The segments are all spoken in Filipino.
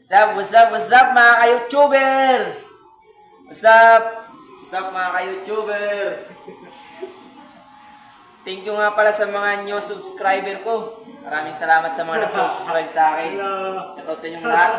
What's up mga ka-YouTuber? What's up mga ka-YouTuber? Thank you nga pala sa mga new subscriber ko. Maraming salamat sa mga nag-subscribe sa akin. Shoutout sa inyong lahat.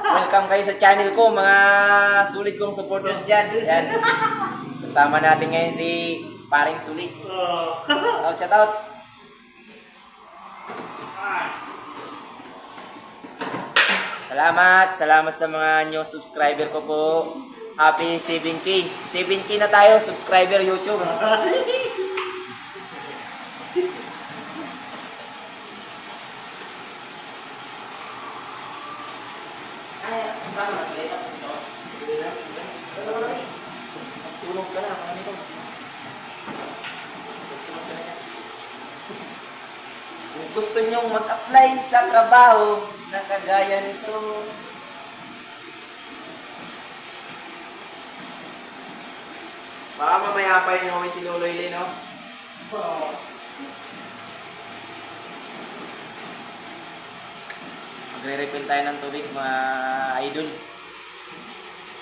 Welcome kayo sa channel ko, mga sulit kong supporters dyan. Yan. Kasama natin ngayon si Paring Sulit. Shoutout. Salamat sa mga new subscriber ko po. Happy 7K. 7K na tayo, subscriber YouTube. Sunog ka na, marami ko. Kung gusto nyong mag-apply sa trabaho na kagaya nito, baka mamaya pa rin ako si Lolo Ile, no? Magre-refill tayo ng tubig, mga idol.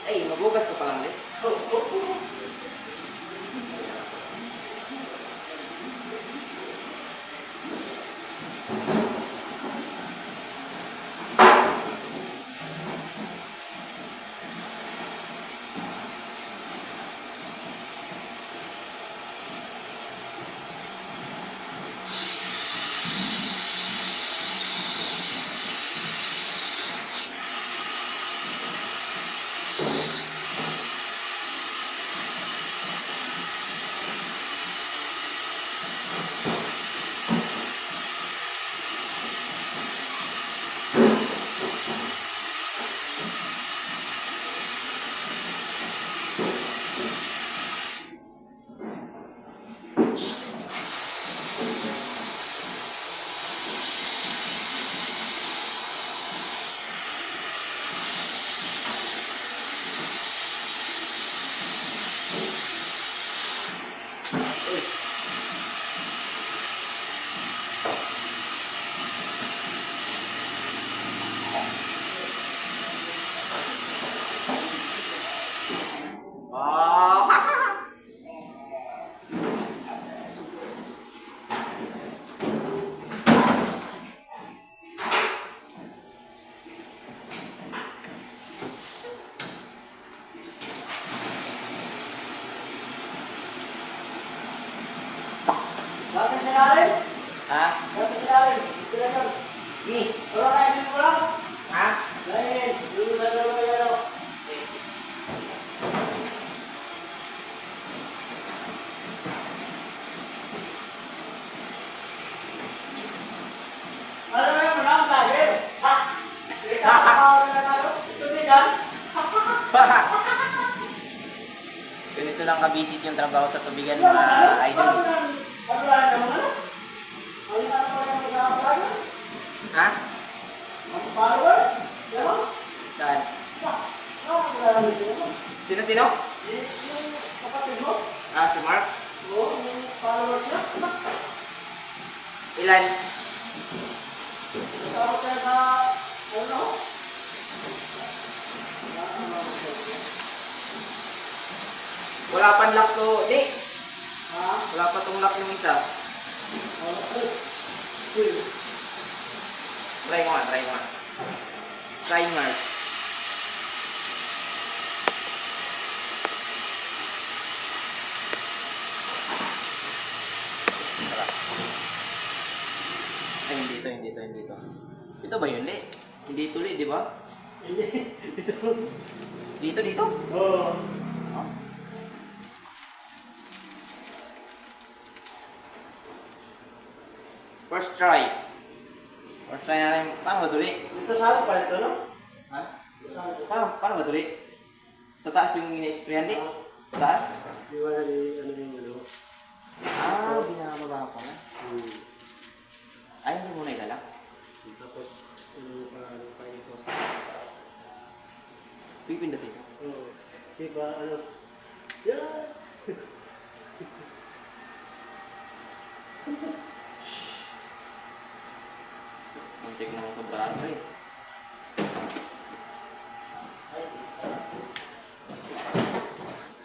Ay, mabugas ka pa lang ulit. Bakit sinarin? Ha? Bakit sinarin? Ito na lang. Wala kayo din mo lang? Ha? Dahil, yung dalawa kayo lang. Ano na yung malang tayo? Ha? Nakakawa na tayo? Ito din yan? Ganito lang kabisit yung trabaho sa tubigan, mga idol. Ano lang naman ano? Ano na naman yung sa kapalan? Ha? Ang follower? Diba? Saan? Marami sila. Sino? Yung kapatid mo? Ah, si Mark? Oo, yung followers niya. Ilan? Kasama tayo sa, ano? Wala pang lock to. Di. Ha? Wala pa tong lock yung isa. Try mo nga. Try nga. Tara. Ay, hindi to. Ito ba yun, Li? Hindi ito, Li, di ba? Dito? Oo. Oh. First try natin. Paano ba ito, Li? Dito sa akin pa ito, no? Ha? Dito sa akin. Paano ba ito, Li? Sa taas yung ina-sprayan, Li? Sa taas? Di ba na ano yung ano? Ah, binababa ko na. Ay, hindi mo na idala. Tapos, ano pa ito? Pipindutin ko. Oo. Di ba, ano? Yeah! Muntik na sobrang eh.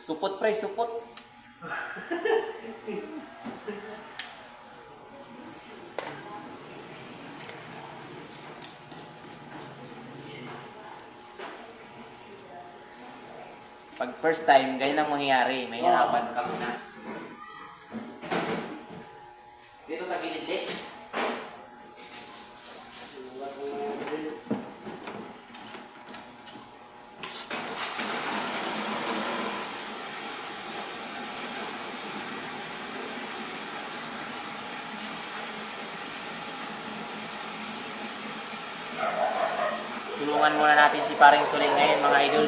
Supot pre, supot. Pag first time, ganyan ang mangyayari. May hirapan ka muna. Dito sa gilid, eh. Tulungan muna natin si paring Suling ngayon mga idol.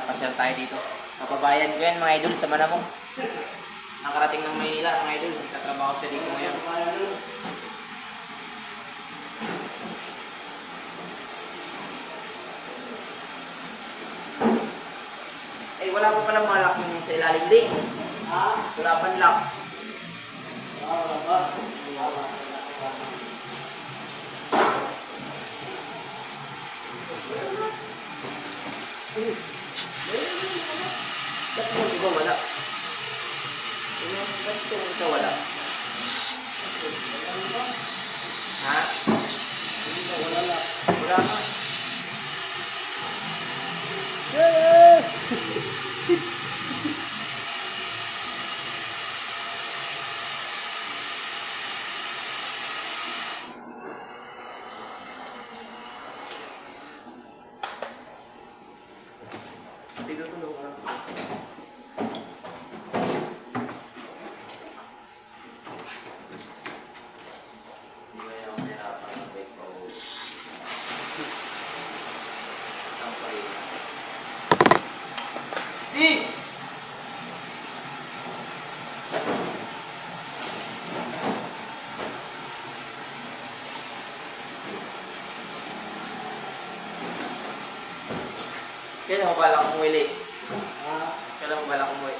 Pasyal tayo dito. Kapabayan ko yan mga idol sa Manamong. Nakarating ng Maynila mga idol. Nagtatrabaho siya dito ngayon. Eh wala pa palang malak yung sa ilalim din. Wala pa lock. Ba't mo di ba wala? Ba't ito isa wala? Ha? Hindi ba wala lang? Wala ka. Dito tulong ka lang. Kailan mo balak umuwi? Kailan mo balak umuwi?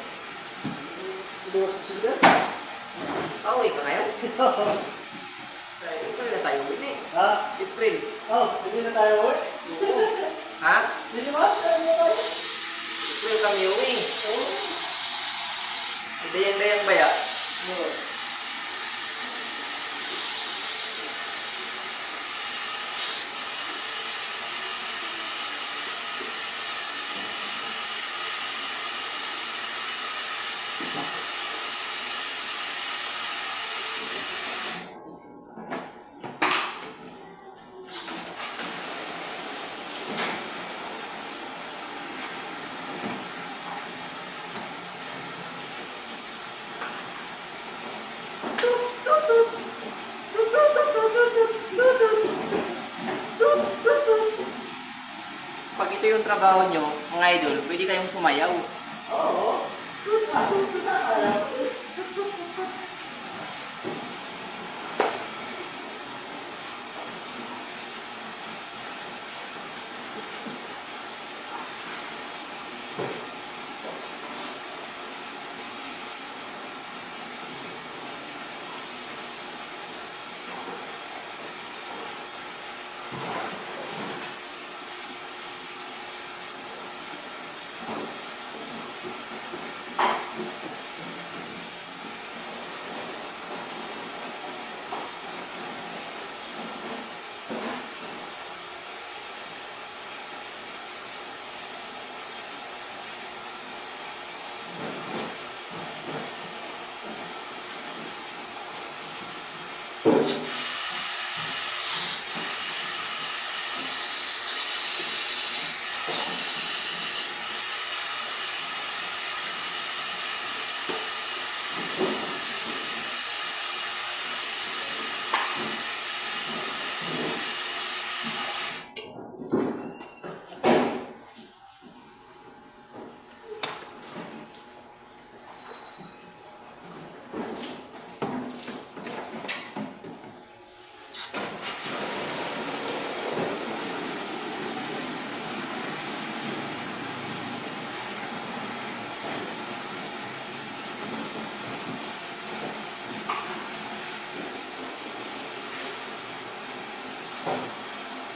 Uwi ka ngayon? April na tayo uwi. April. Hindi na tayo uwi. Ha? Hindi ba? April kami uwi. Dayan-dayan ba ya? Pag ito yung trabaho nyo, mga idol, pwede kayong sumayaw. Oo.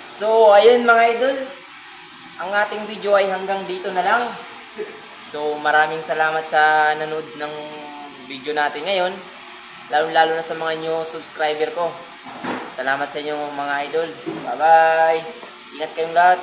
So, ayun mga idol. ang ating video ay hanggang dito na lang. So maraming salamat sa nanood ng video natin ngayon. Lalo na sa mga new subscriber ko. Salamat sa inyo mga idol. Bye bye. Ingat kayong lahat.